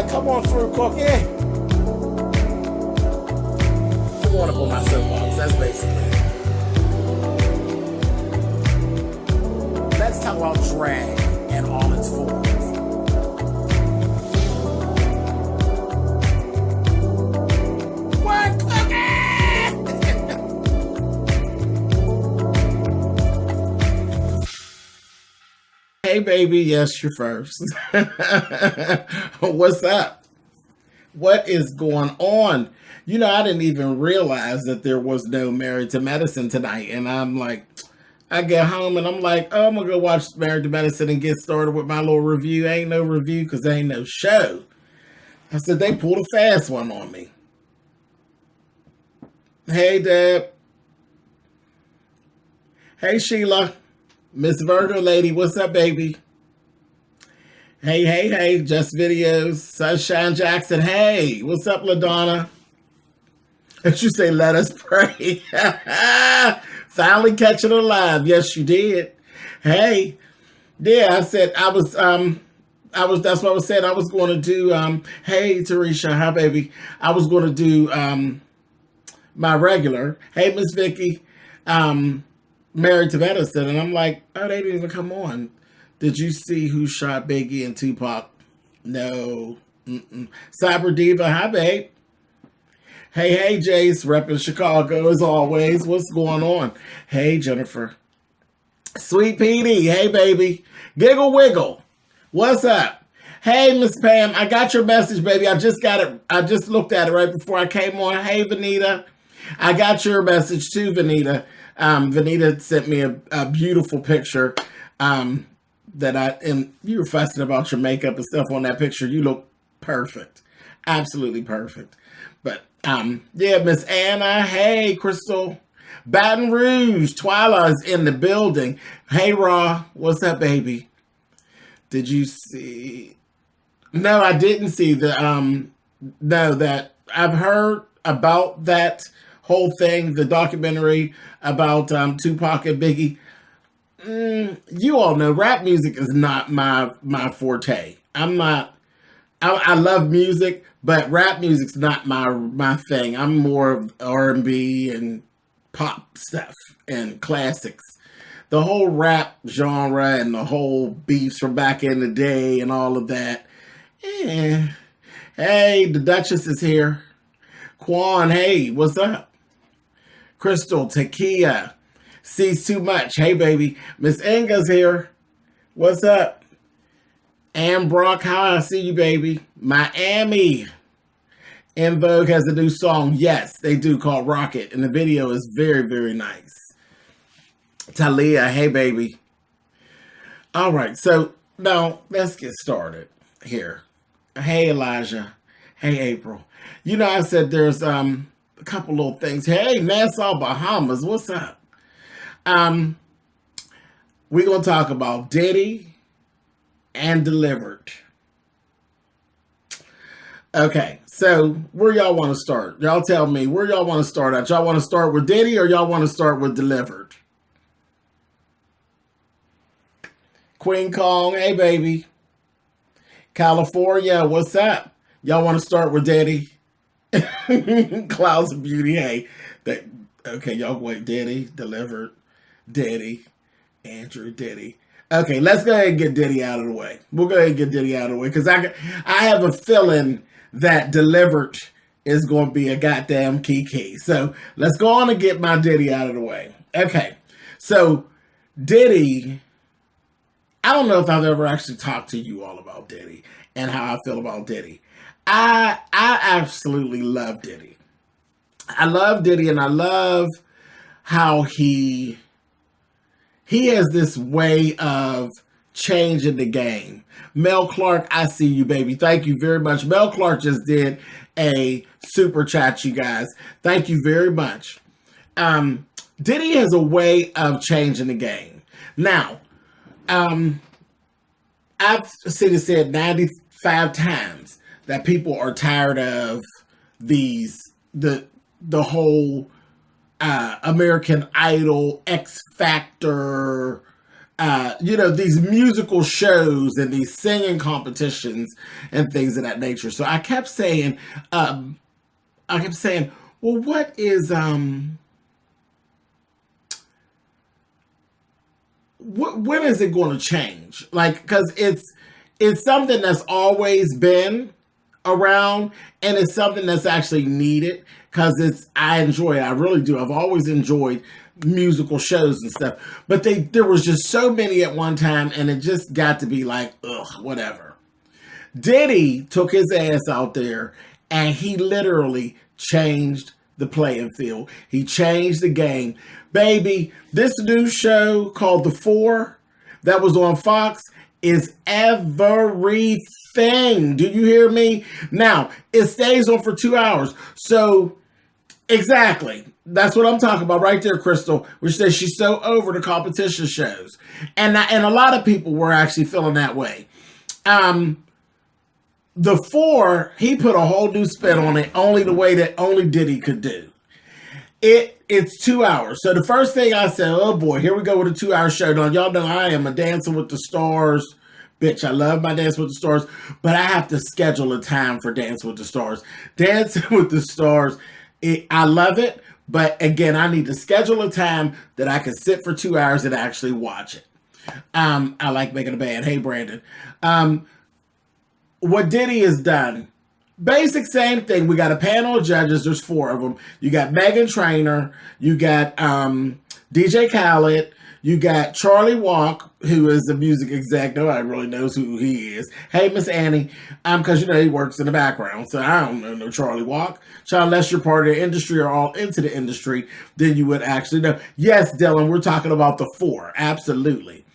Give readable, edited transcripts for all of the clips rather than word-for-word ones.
Come on through, Cookie. I want to put my soapbox. That's basically it. Let's talk about drag and all its forms. What, Hey, baby, yes, you're first. What's up? What is going on? You know, I didn't even realize that there was no Married to Medicine tonight. And I'm like, I get home and I'm like, oh, I'm going to go watch Married to Medicine and get started with my little review. Ain't no review because there ain't no show. I said, they pulled a fast one on me. Hey, Deb. Hey, Sheila. Miss Virgo lady, what's up, baby? Hey, Just Videos, Sunshine Jackson, hey, what's up, LaDonna? Did you say, let us pray? Finally catching it live. Yes, you did. Hey, yeah, I said, that's what I was saying. I was going to do, hey, Tarisha, hi, baby. I was going to do, my regular, hey, Miss Vicky, Married to Medicine, and I'm like, oh, they didn't even come on. Did you see who shot Biggie and Tupac? No. Cyber Diva, hi, babe. Hey, Jace, repping Chicago as always. What's going on? Hey, Jennifer. Sweet Petey, hey, baby. Giggle Wiggle, what's up? Hey, Miss Pam, I got your message, baby. I just got it. I just looked at it right before I came on. Hey, Vanita. I got your message too, Vanita. Vanita sent me a beautiful picture and you were fussing about your makeup and stuff on that picture. You look perfect. Absolutely perfect. But yeah, Miss Anna, hey, Crystal. Baton Rouge, Twyla's in the building. Hey, Raw, what's up, baby? Did you see? No, I didn't see that I've heard about that whole thing, the documentary about Tupac and Biggie. You all know rap music is not my forte. I love music, but rap music's not my thing. I'm more of R&B and pop stuff and classics. The whole rap genre and the whole beefs from back in the day and all of that. Hey, the Duchess is here. Quan, hey, what's up? Crystal, Takia, sees too much. Hey, baby. Miss Inga's here. What's up? Ann Brock, hi, I see you, baby. Miami. En Vogue has a new song. Yes, they do, called Rocket. And the video is very, very nice. Talia, hey, baby. All right, so now let's get started here. Hey, Elijah. Hey, April. You know, I said there's a couple little things. Hey, Nassau, Bahamas, what's up? We're going to talk about DiDDY and Delivert. Okay, so where y'all want to start? Y'all tell me, where y'all want to start at? Y'all want to start with DiDDY or y'all want to start with Delivert? Queen Kong, hey, baby. California, what's up? Y'all want to start with DiDDY? Clouds of Beauty, hey. Okay, y'all wait. DiDDY, Delivert, DiDDY, Andrew, DiDDY. Okay, let's go ahead and get DiDDY out of the way. We'll go ahead and get DiDDY out of the way because I have a feeling that Delivert is going to be a goddamn key. So let's go on and get my DiDDY out of the way. Okay, so DiDDY, I don't know if I've ever actually talked to you all about DiDDY and how I feel about DiDDY. I absolutely love DiDDY. I love DiDDY, and I love how he has this way of changing the game. Mel Clark, I see you, baby. Thank you very much. Mel Clark just did a super chat, you guys. Thank you very much. DiDDY has a way of changing the game. Now, I've seen it said 95 times that people are tired of the whole American Idol, X Factor, these musical shows and these singing competitions and things of that nature. So I kept saying, well, what is, when is it going to change? Like, because it's something that's always been around, and it's something that's actually needed, because I enjoy it. I really do. I've always enjoyed musical shows and stuff, but there was just so many at one time, and it just got to be like, ugh, whatever. Diddy took his ass out there, and he literally changed the playing field. He changed the game. Baby, this new show called The Four that was on Fox is everything. Do you hear me? Now, it stays on for 2 hours. So, exactly. That's what I'm talking about right there, Crystal, which says she's so over the competition shows. And a lot of people were actually feeling that way. The Four, he put a whole new spin on it, only the way that only Diddy could do. It's 2 hours. So the first thing I said, oh boy, here we go with a 2 hour show. Now, y'all know I am a Dancing with the Stars bitch. I love my Dancing with the Stars, but I have to schedule a time for Dancing with the Stars. Dancing with the Stars, I love it, but again, I need to schedule a time that I can sit for 2 hours and actually watch it. I like making a band. Hey, Brandon. What Diddy has done, basic same thing. We got a panel of judges. There's 4 of them. You got Meghan Trainor. You got DJ Khaled. You got Charlie Walk, who is the music exec. Nobody really knows who he is. Hey, Miss Annie. Because, he works in the background. So I don't know no Charlie Walk. Unless you're part of the industry or all into the industry, then you would actually know. Yes, Dylan, we're talking about The Four. Absolutely.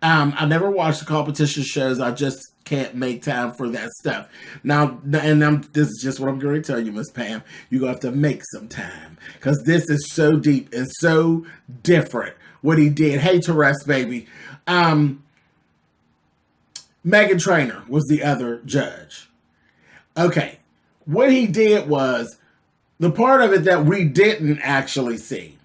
I never watched the competition shows. I just can't make time for that stuff. Now, this is just what I'm going to tell you, Miss Pam. You're going to have to make some time, because this is so deep and so different what he did. Hey, Therese, baby. Meghan Trainor was the other judge. Okay. What he did was, the part of it that we didn't actually see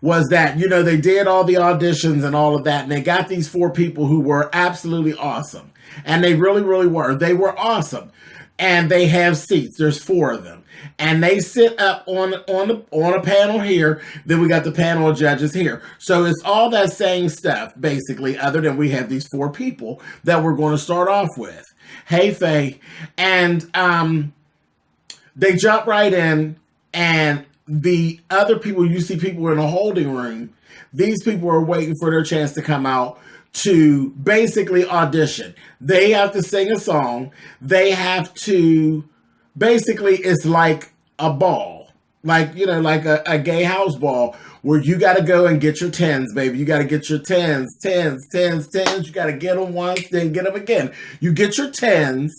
was that, they did all the auditions and all of that, and they got these 4 people who were absolutely awesome. And they really, really were. They were awesome. And they have seats. There's 4 of them. And they sit up on a panel here. Then we got the panel of judges here. So it's all that same stuff, basically, other than we have these 4 people that we're going to start off with. Hey, Faye. And they jump right in, and the other people, you see people in a holding room, these people are waiting for their chance to come out to basically audition. They have to sing a song. They have to, basically, it's like a ball. Like, like a gay house ball, where you got to go and get your 10s, baby. You got to get your 10s. You got to get them once, then get them again. You get your 10s,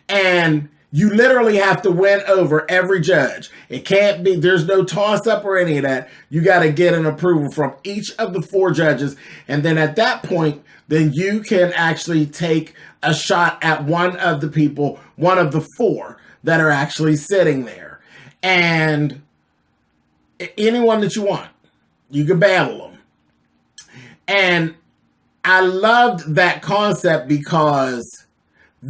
and you literally have to win over every judge. It can't be, there's no toss up or any of that. You got to get an approval from each of the 4 judges. And then at that point, then you can actually take a shot at one of the people, one of the 4 that are actually sitting there. And anyone that you want, you can battle them. And I loved that concept, because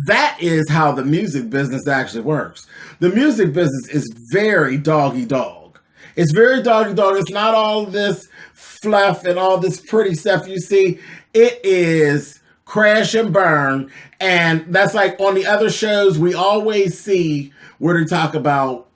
that is how the music business actually works. The music business is very doggy dog. It's very doggy dog. It's not all this fluff and all this pretty stuff you see. It is crash and burn. And that's like on the other shows, we always see where they talk about,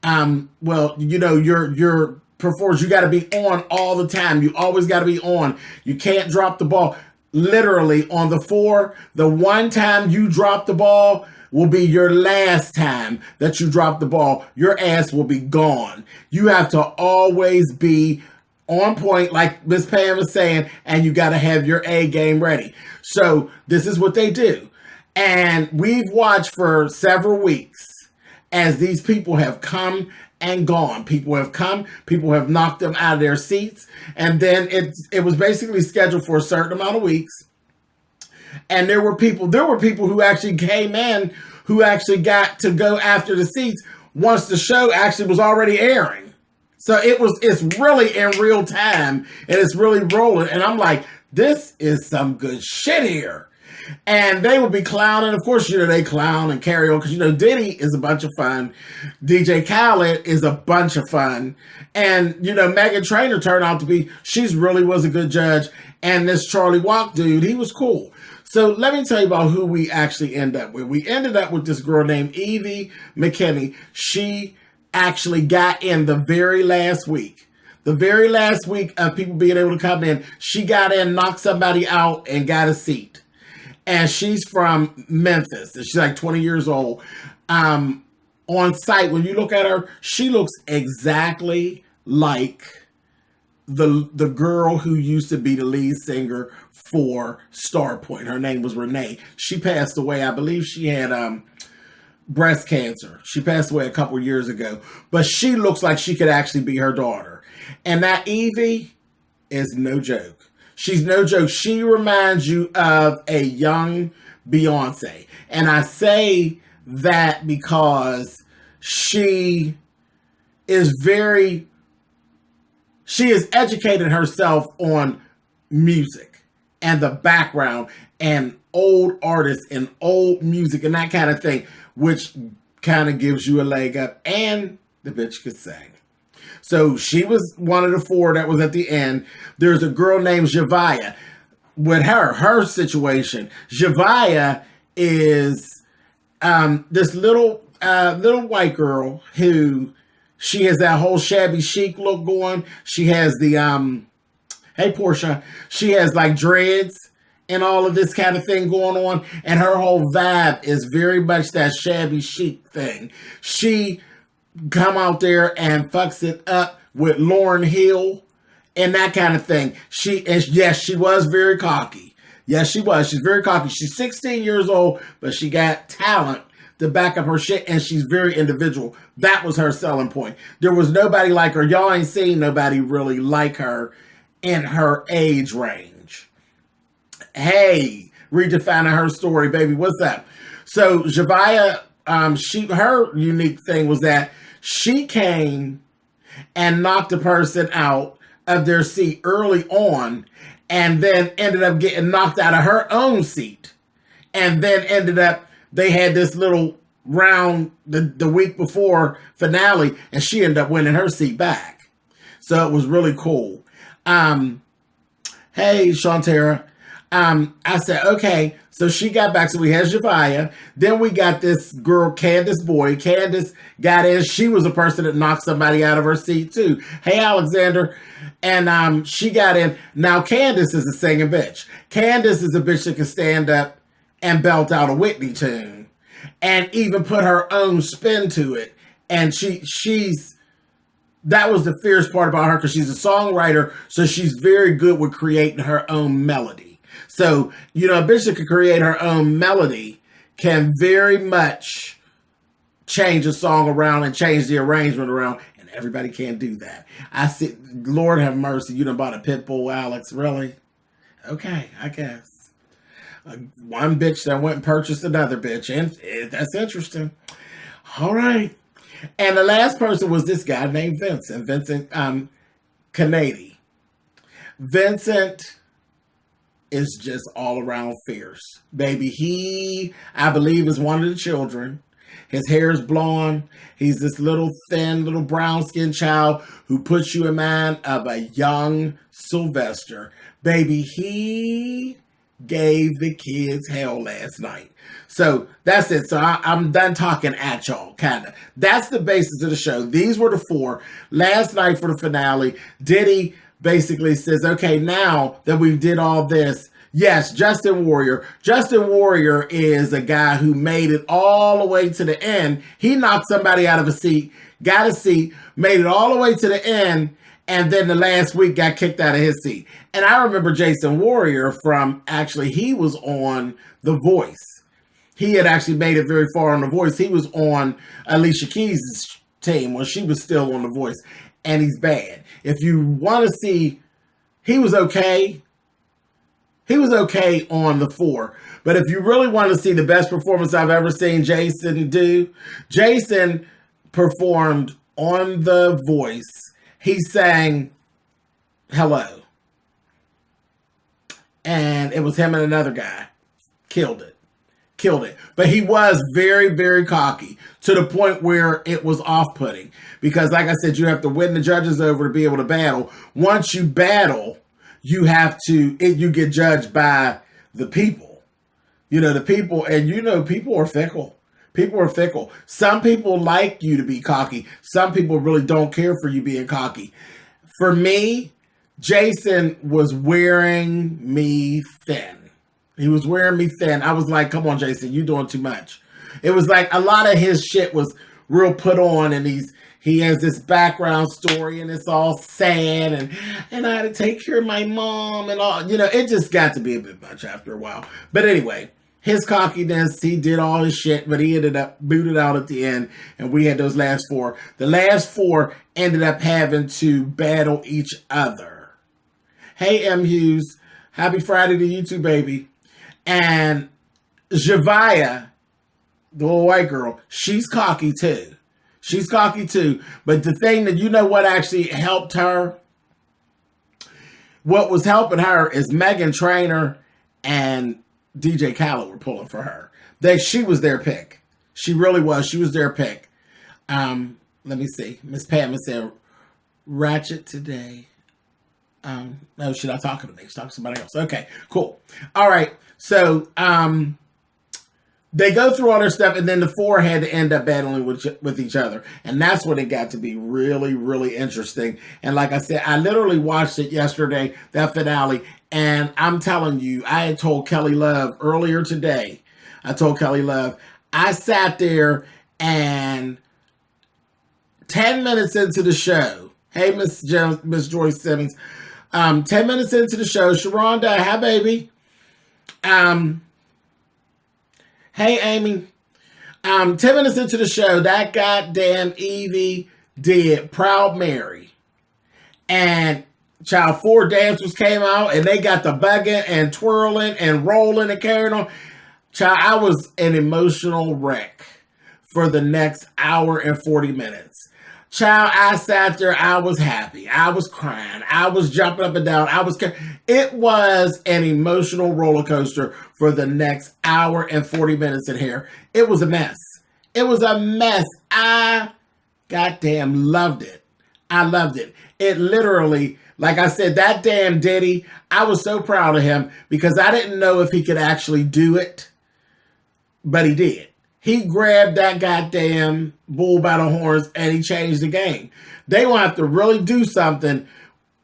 your performance. You got to be on all the time. You always got to be on. You can't drop the ball. Literally, on the 4, the one time you drop the ball will be your last time that you drop the ball. Your ass will be gone. You have to always be on point, like Miss Pam was saying, and you got to have your A game ready. So this is what they do. And we've watched for several weeks as these people have come and gone. People have come, people have knocked them out of their seats, and then it was basically scheduled for a certain amount of weeks. And there were people who actually came in, who actually got to go after the seats once the show actually was already airing. So it's really in real time, and it's really rolling. And I'm like, This is some good shit here. And they would be clowning. Of course, they clown and carry on because, Diddy is a bunch of fun. DJ Khaled is a bunch of fun. And, Meghan Trainor turned out to be, she's really was a good judge. And this Charlie Walk dude, he was cool. So let me tell you about who we actually end up with. We ended up with this girl named Evie McKinney. She actually got in the very last week. The very last week of people being able to come in, she got in, knocked somebody out, and got a seat. And she's from Memphis. She's like 20 years old. On site, when you look at her, she looks exactly like the girl who used to be the lead singer for Starpoint. Her name was Renee. She passed away. I believe she had breast cancer. She passed away a couple years ago. But she looks like she could actually be her daughter. And that Evie is no joke. She's no joke. She reminds you of a young Beyonce. And I say that because she is educated herself on music and the background and old artists and old music and that kind of thing, which kind of gives you a leg up. And the bitch could sing. So she was one of the four that was at the end. There's a girl named Javia. With her situation, Javia is this little white girl who, she has that whole shabby chic look going. She has the hey Portia, she has like dreads and all of this kind of thing going on, and her whole vibe is very much that shabby chic thing. She come out there and fucks it up with Lauryn Hill and that kind of thing. Yes, she was very cocky. Yes, she was. She's very cocky. She's 16 years old, but she got talent to back up her shit, and she's very individual. That was her selling point. There was nobody like her. Y'all ain't seen nobody really like her in her age range. Hey, redefining her story, baby. What's up? So Javia, her unique thing was that she came and knocked a person out of their seat early on, and then ended up getting knocked out of her own seat. And then they had this little round the week before finale, and she ended up winning her seat back. So it was really cool. Hey, Shantara. I said, okay, so she got back. So we had Javia. Then we got this girl, Candace Boyd. Candace got in. She was a person that knocked somebody out of her seat too. Hey, Alexander. And she got in. Now, Candace is a singing bitch. Candace is a bitch that can stand up and belt out a Whitney tune and even put her own spin to it. And that was the fierce part about her, because she's a songwriter, so she's very good with creating her own melody. So, a bitch that can create her own melody can very much change a song around and change the arrangement around, and everybody can't do that. I said, Lord have mercy, you done bought a pit bull, Alex, really? Okay, I guess. One bitch that went and purchased another bitch, and that's interesting. All right. And the last person was this guy named Vincent Kennedy. Vincent is just all around fierce. Baby, he, I believe, is one of the children. His hair is blonde. He's this little thin, little brown-skinned child who puts you in mind of a young Sylvester. Baby, he gave the kids hell last night. So that's it. So I'm done talking at y'all, kind of. That's the basis of the show. These were the four. Last night for the finale, Diddy basically says, okay, now that we did all this, yes, Justin Warrior. Justin Warrior is a guy who made it all the way to the end. He knocked somebody out of a seat, got a seat, made it all the way to the end, and then the last week got kicked out of his seat. And I remember Jason Warrior from, actually, he was on The Voice. He had actually made it very far on The Voice. He was on Alicia Keys' team when she was still on The Voice. And he's bad. If you want to see, he was okay. He was okay on The Four. But if you really want to see the best performance I've ever seen Jason do, Jason performed on The Voice. He sang Hello. and it was him and another guy. Killed it. But he was very, very cocky to the point where it was off-putting. Because like I said, you have to win the judges over to be able to battle. Once you battle, you get judged by the people. The people, and people are fickle. People are fickle. Some people like you to be cocky. Some people really don't care for you being cocky. For me, Jason was wearing me thin. He was wearing me thin. I was like, come on, Jason, you doing too much. It was like a lot of his shit was real put on, and he has this background story, and it's all sad, and I had to take care of my mom and all. It just got to be a bit much after a while. But anyway, his cockiness, he did all his shit, but he ended up booted out at the end, and we had those last four. The last four ended up having to battle each other. Hey, M. Hughes. Happy Friday to you too, baby. And Javaya, the little white girl, she's cocky too. But the thing that what actually helped her, what was helping her is Megan Trainor and DJ Khaled were pulling for her. She was their pick. She really was. She was their pick. Let me see. Miss Pam said, Ratchet today. No, she's not talking to me. She's talking to somebody else. Okay, cool. All right. So, they go through all their stuff, and then the four had to end up battling with each other. And that's when it got to be really, really interesting. And like I said, I literally watched it yesterday, that finale. And I'm telling you, I had told Kelly Love earlier today. I sat there and 10 minutes into the show. Hey, Miss Joyce Simmons. 10 minutes into the show, Sharonda, hi, baby. Hey, Amy. 10 minutes into the show, that goddamn Evie did Proud Mary. And child, 4 dancers came out, and they got the bugging and twirling and rolling and carrying on. Child, I was an emotional wreck for the next hour and 40 minutes. Child, I sat there. I was happy. I was crying. I was jumping up and down. It was an emotional roller coaster for the next hour and 40 minutes in here. It was a mess. I goddamn loved it. It literally, like I said, that damn Diddy, I was so proud of him because I didn't know if he could actually do it, but he did. He grabbed that goddamn bull by the horns and he changed the game. They will have to really do something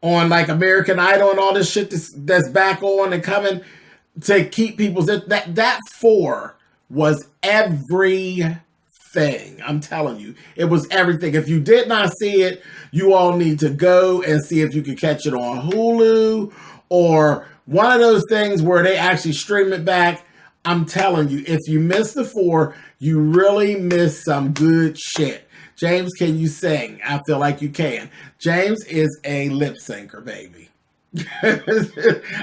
on like American Idol and all this shit that's back on and coming to keep people's... That 4 was everything. I'm telling you. It was everything. If you did not see it, you all need to go and see if you can catch it on Hulu or one of those things where they actually stream it back. I'm telling you, if you miss the 4, you really miss some good shit. James, can you sing? I feel like you can. James is a lip syncer, baby.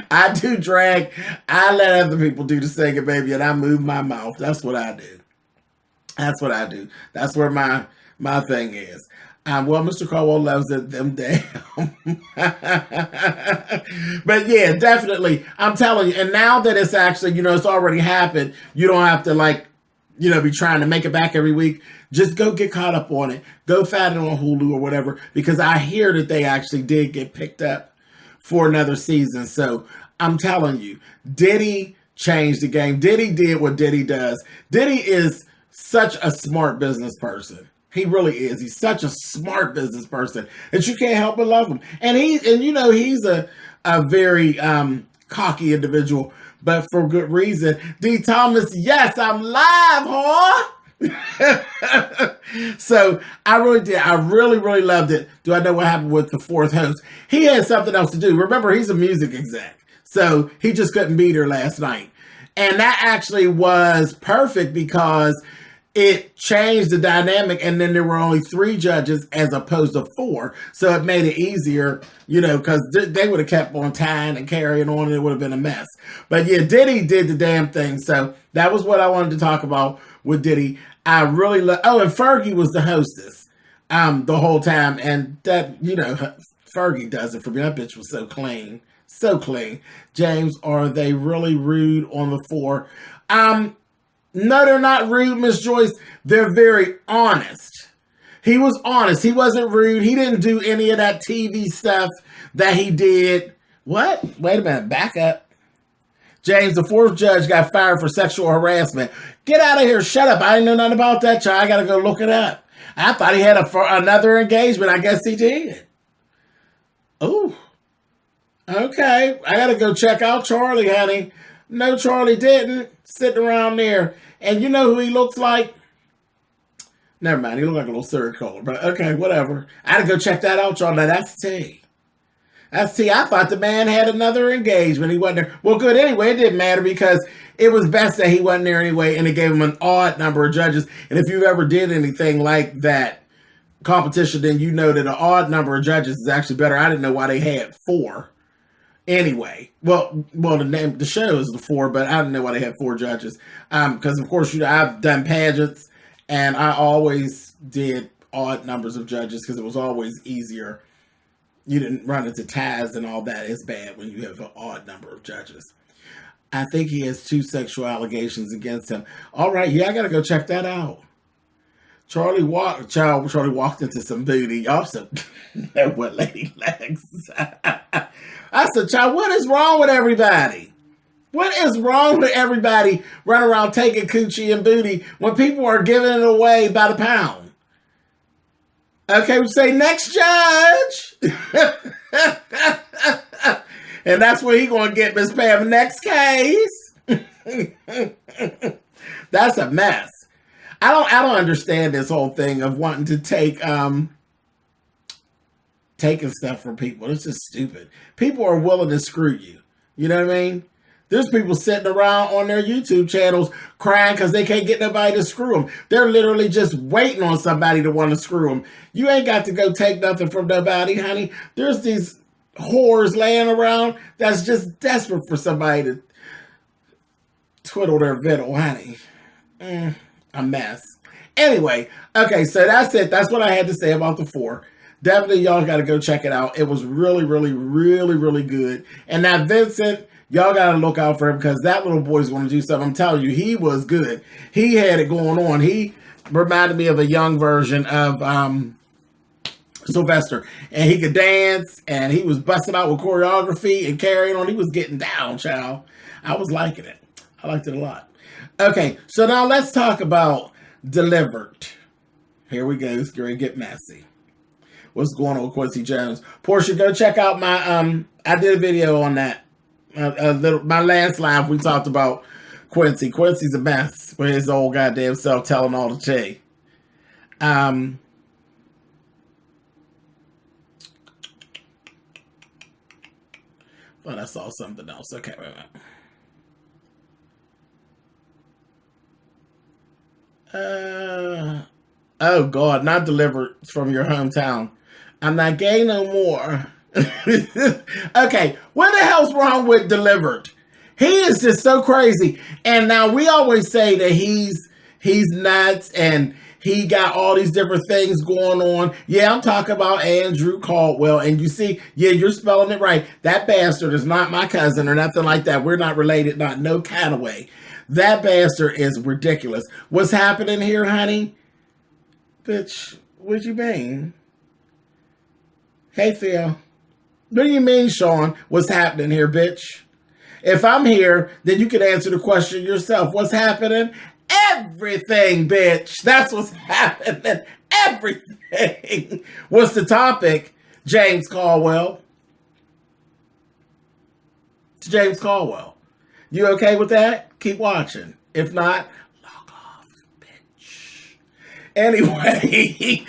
I do drag. I let other people do the singing, baby, and I move my mouth. That's what I do. That's where my thing is. Well, Mr. Colwell loves them down. But yeah, definitely. I'm telling you. And now that it's actually, it's already happened, you don't have to be trying to make it back every week. Just go get caught up on it. Go find it on Hulu or whatever, because I hear that they actually did get picked up for another season. So I'm telling you, Diddy changed the game. Diddy did what Diddy does. Diddy is such a smart business person. He really is. He's such a smart business person that you can't help but love him. And he's a very cocky individual, but for good reason. D. Thomas, yes, I'm live, huh? So I really did. I really, really loved it. Do I know what happened with the 4th host? He had something else to do. Remember, he's a music exec. So he just couldn't be there last night. And that actually was perfect because it changed the dynamic, and then there were only 3 judges as opposed to 4. So it made it easier, because they would have kept on tying and carrying on, and it would have been a mess. But yeah, Diddy did the damn thing. So that was what I wanted to talk about with Diddy. I really love... Oh, and Fergie was the hostess the whole time. And that, Fergie does it for me. That bitch was so clean. So clean. James, are they really rude on the 4? No, they're not rude, Miss Joyce. They're very honest. He was honest. He wasn't rude. He didn't do any of that TV stuff that he did. What? Wait a minute. Back up. James, the 4th judge, got fired for sexual harassment. Get out of here. Shut up. I didn't know nothing about that, child. I got to go look it up. I thought he had another engagement. I guess he did. Oh. Okay. I got to go check out Charlie, honey. No, Charlie didn't. Sitting around there. And you know who he looks like? Never mind. He looked like a little serial killer. But okay, whatever. I had to go check that out, y'all. Now that's T. That's T. I thought the man had another engagement. He wasn't there. Well, good. Anyway, it didn't matter because it was best that he wasn't there anyway. And it gave him an odd number of judges. And if you've ever did anything like that competition, then you know that an odd number of judges is actually better. I didn't know why they had 4. Anyway, well, the show is the 4, but I didn't know why they had 4 judges. Because of course, I've done pageants, and I always did odd numbers of judges because it was always easier. You didn't run into ties and all that. It's bad when you have an odd number of judges. I think he has 2 sexual allegations against him. All right, yeah, I gotta go check that out. Charlie walked into some booty. Y'all said, know what, lady legs. I said, child, what is wrong with everybody? What is wrong with everybody running around taking coochie and booty when people are giving it away by the pound? Okay, we say next judge. And that's where he gonna get, Miss Pam. Next case. That's a mess. I don't understand this whole thing of wanting to take taking stuff from people. It's just stupid. People are willing to screw you. You know what I mean? There's people sitting around on their YouTube channels crying because they can't get nobody to screw them. They're literally just waiting on somebody to want to screw them. You ain't got to go take nothing from nobody, honey. There's these whores laying around that's just desperate for somebody to twiddle their vittle, honey. A mess. Anyway, okay, so that's it. That's what I had to say about the 4. Definitely, y'all got to go check it out. It was really, really, really, really good. And now Vincent, y'all got to look out for him because that little boy's going to do something. I'm telling you, he was good. He had it going on. He reminded me of a young version of Sylvester. And he could dance, and he was busting out with choreography and carrying on. He was getting down, child. I was liking it. I liked it a lot. Okay, so now let's talk about Delivert. Here we go. It's going to get messy. What's going on with Quincy Jones? Portia, go check out my, I did a video on that. My last live, we talked about Quincy. Quincy's a mess with his old goddamn self telling all the tea. Thought I saw something else. Okay, wait a minute. Oh God, not Delivered from your hometown. I'm not gay no more. Okay, what the hell's wrong with Delivered? He is just so crazy. And now we always say that he's nuts and he got all these different things going on. Yeah, I'm talking about Andrew Caldwell. And you see, yeah, you're spelling it right. That bastard is not my cousin or nothing like that. We're not related, not no kind of way. That bastard is ridiculous. What's happening here, honey? Bitch, what you mean? Hey, Phil. What do you mean, Sean? What's happening here, bitch? If I'm here, then you can answer the question yourself. What's happening? Everything, bitch. That's what's happening. Everything. What's the topic? James Colwell. It's James Colwell. You okay with that? Keep watching. If not, log off, bitch. Anyway,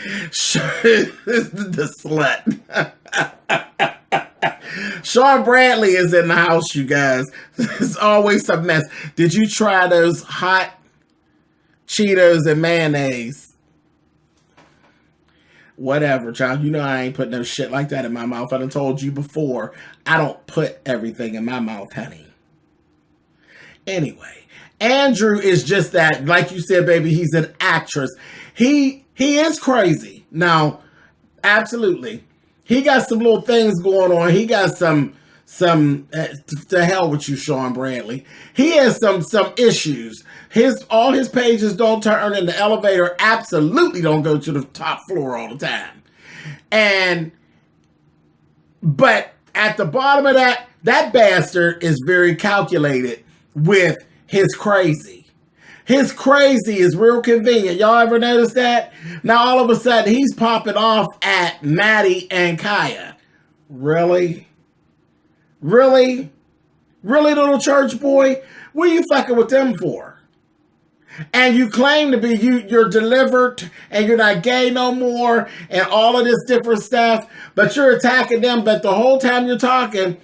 the slut. Sean Bradley is in the house, you guys. It's always a mess. Did you try those hot Cheetos and mayonnaise? Whatever, child. You know I ain't putting no shit like that in my mouth. I done told you before. I don't put everything in my mouth, honey. Anyway, Andrew is just that, like you said, baby, he's an actress. He is crazy. Now, absolutely. He got some little things going on. He got some to hell with you, Sean Bradley. He has some issues. All his pages don't turn in the elevator. Absolutely don't go to the top floor all the time. But at the bottom of that bastard is very calculated with his crazy. His crazy is real convenient. Y'all ever notice that? Now all of a sudden he's popping off at Maddie and Kaya. Really? Really? Really, little church boy? What are you fucking with them for? And you claim to be, you're delivered and you're not gay no more and all of this different stuff, but you're attacking them. But the whole time you're talking,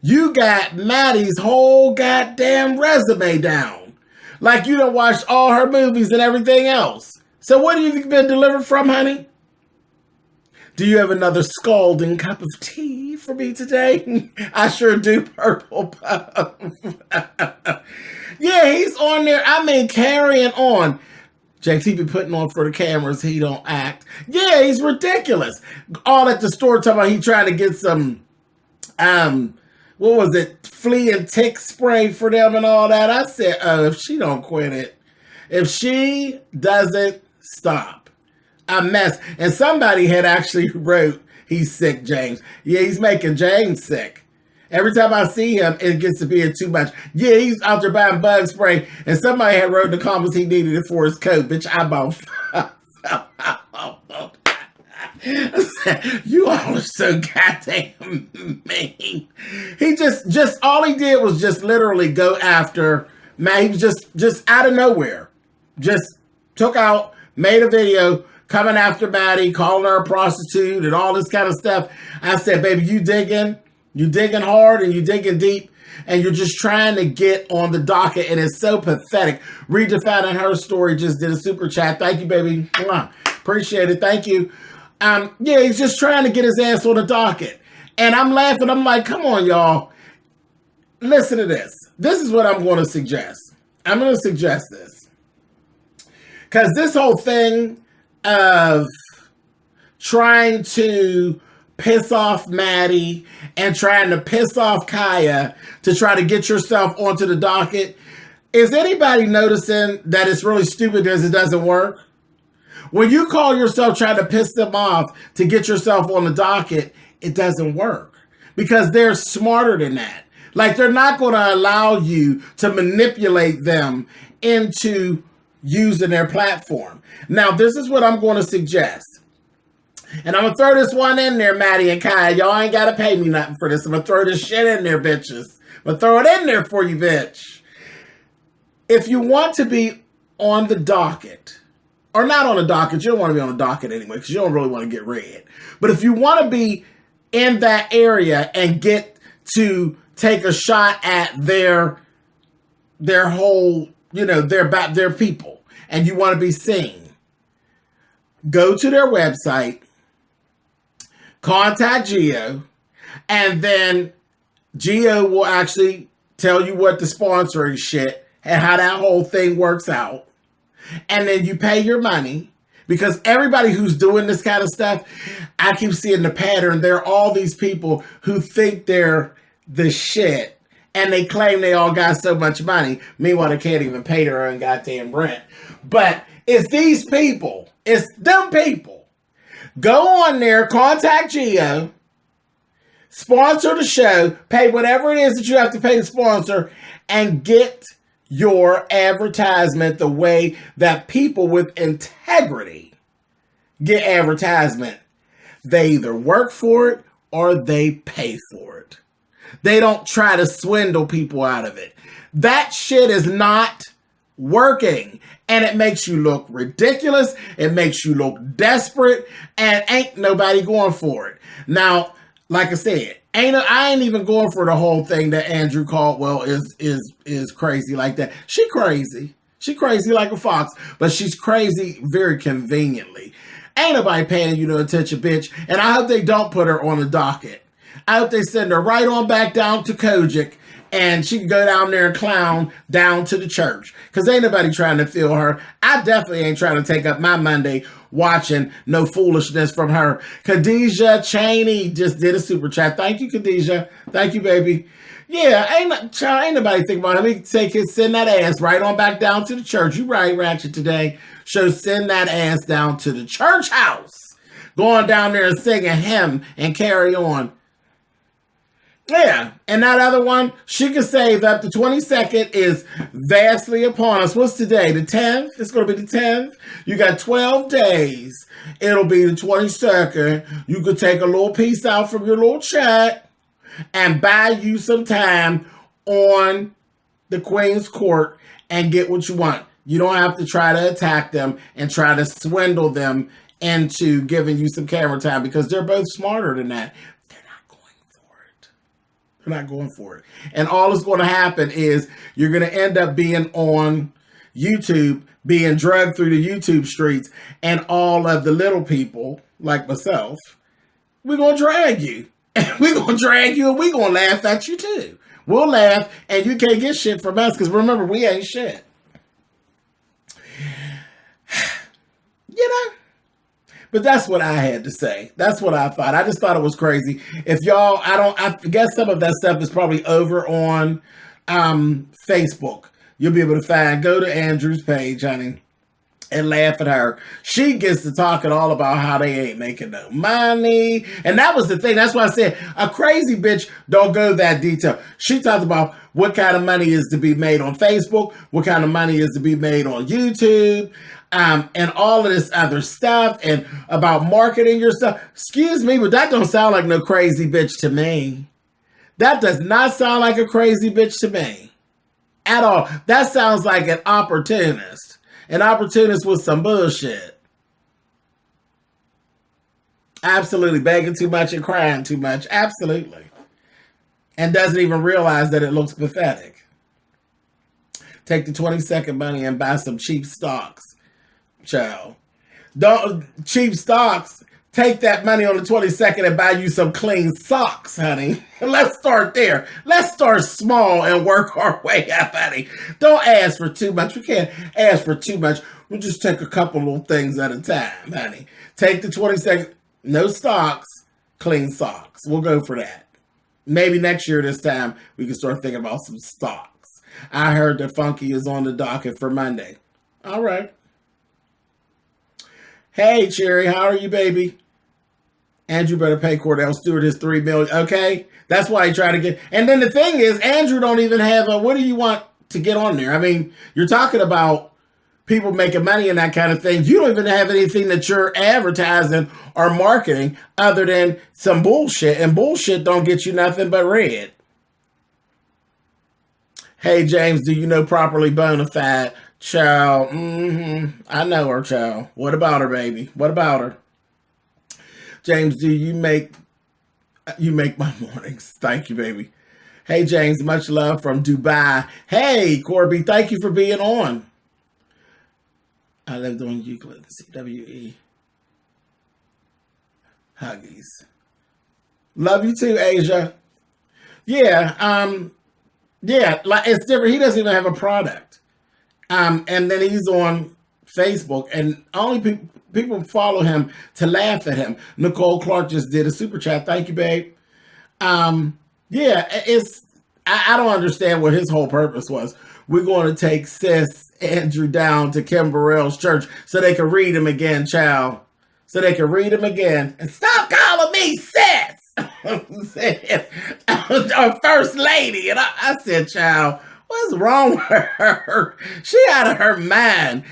you got Maddie's whole goddamn resume down. Like you done watched all her movies and everything else. So what have you been delivered from, honey? Do you have another scalding cup of tea for me today? I sure do, Purple Puff. Yeah, he's on there. I mean, carrying on. JT be putting on for the cameras. He don't act. Yeah, he's ridiculous. All at the store talking about he trying to get some, what was it? Flea and tick spray for them and all that. I said, oh, if she don't quit it, if she doesn't stop, a mess. And somebody had actually wrote, he's sick, James. Yeah, he's making James sick. Every time I see him, it gets to be too much. Yeah, he's out there buying bug spray, and somebody had wrote in the comments he needed it for his coat. Bitch, I bought. You all are so goddamn mean. He just all he did was just literally go after, man, he was just out of nowhere. Just took out, made a video, coming after Maddie, calling her a prostitute and all this kind of stuff. I said, baby, you digging hard and you digging deep and you're just trying to get on the docket, and it's so pathetic. Redefining her story just did a super chat. Thank you, baby. Appreciate it. Thank you. Yeah, he's just trying to get his ass on the docket. And I'm laughing. I'm like, come on, y'all. Listen to this. This is what I'm going to suggest. I'm going to suggest this. Because this whole thing of trying to piss off Maddie and trying to piss off Kaya to try to get yourself onto the docket, is anybody noticing that it's really stupid because it doesn't work? When you call yourself trying to piss them off to get yourself on the docket, it doesn't work because they're smarter than that. Like, they're not going to allow you to manipulate them into using their platform. Now, this is what I'm going to suggest. And I'm going to throw this one in there, Maddie and Kai. Y'all ain't got to pay me nothing for this. I'm going to throw this shit in there, bitches. I'm going to throw it in there for you, bitch. If you want to be on the docket, or not on the docket, you don't want to be on the docket anyway, because you don't really want to get read. But if you want to be in that area and get to take a shot at their whole, their people, and you want to be seen, go to their website, contact Geo, and then Geo will actually tell you what the sponsoring shit and how that whole thing works out. And then you pay your money, because everybody who's doing this kind of stuff, I keep seeing the pattern. There are all these people who think they're the shit and they claim they all got so much money. Meanwhile, they can't even pay their own goddamn rent. But it's these people. It's them people. Go on there, contact Geo, sponsor the show, pay whatever it is that you have to pay to sponsor, and get your advertisement the way that people with integrity get advertisement. They either work for it or they pay for it. They don't try to swindle people out of it. That shit is not working. And it makes you look ridiculous. It makes you look desperate. And ain't nobody going for it. Now, like I said, I ain't even going for the whole thing that Andrew Caldwell is crazy like that. She crazy. She crazy like a fox. But she's crazy very conveniently. Ain't nobody paying you no attention, bitch. And I hope they don't put her on the docket. I hope they send her right on back down to Kojic and she can go down there and clown down to the church. Because ain't nobody trying to feel her. I definitely ain't trying to take up my Monday watching no foolishness from her. Khadijah Cheney just did a super chat. Thank you, Khadijah. Thank you, baby. Yeah, ain't nobody think about it. Let me take his send that ass right on back down to the church. You right, Ratchet, today. So send that ass down to the church house. Going down there and singing hymn and carry on. Yeah, and that other one, she can save up to 22nd is vastly upon us. What's today? The 10th? It's going to be the 10th. You got 12 days. It'll be the 22nd. You could take a little piece out from your little check and buy you some time on the Queen's Court and get what you want. You don't have to try to attack them and try to swindle them into giving you some camera time because they're both smarter than that. They're not going for it. And all that's going to happen is you're going to end up being on YouTube, being drugged through the YouTube streets, and all of the little people like myself, we're going to drag you. We're going to drag you and we're going to laugh at you too. We'll laugh and you can't get shit from us because remember, we ain't shit. You know? But that's what I had to say. That's what I thought. I just thought it was crazy. If y'all, I guess some of that stuff is probably over on Facebook. You'll be able to go to Andrew's page, honey, and laugh at her. She gets to talking all about how they ain't making no money. And that was the thing. That's why I said a crazy bitch don't go that detail. She talked about what kind of money is to be made on Facebook, what kind of money is to be made on YouTube, and all of this other stuff, and about marketing yourself. Excuse me, but that don't sound like no crazy bitch to me. That does not sound like a crazy bitch to me at all. That sounds like an opportunist. An opportunist with some bullshit. Absolutely. Begging too much and crying too much. Absolutely. And doesn't even realize that it looks pathetic. Take the 22nd money and buy some cheap stocks. Child. Don't cheap stocks. Take that money on the 22nd and buy you some clean socks, honey. Let's start there. Let's start small and work our way up, honey. Don't ask for too much. We can't ask for too much. We'll just take a couple little things at a time, honey. Take the 22nd. No stocks, clean socks. We'll go for that. Maybe next year this time we can start thinking about some stocks. I heard that Funky is on the docket for Monday. All right. Hey, Cherry, how are you, baby? Andrew better pay Cordell Stewart his $3 million. Okay, that's why he tried to get. And then the thing is, Andrew don't even have a. What do you want to get on there? I mean, you're talking about people making money and that kind of thing. You don't even have anything that you're advertising or marketing other than some bullshit, and bullshit don't get you nothing but red. Hey, James, do you know properly bona fide? Child, I know her, child. What about her, baby? What about her? James, do you make my mornings? Thank you, baby. Hey, James, much love from Dubai. Hey, Corby, thank you for being on. I lived on Euclid, CWE. Huggies. Love you too, Asia. Yeah, like it's different. He doesn't even have a product. And then he's on Facebook, and only people follow him to laugh at him. Nicole Clark just did a super chat. Thank you, babe. I don't understand what his whole purpose was. We're going to take Sis Andrew down to Kim Burrell's church so they can read him again, child. So they can read him again. And stop calling me Sis! Our first lady. And I said, child, what's wrong with her? She out of her mind.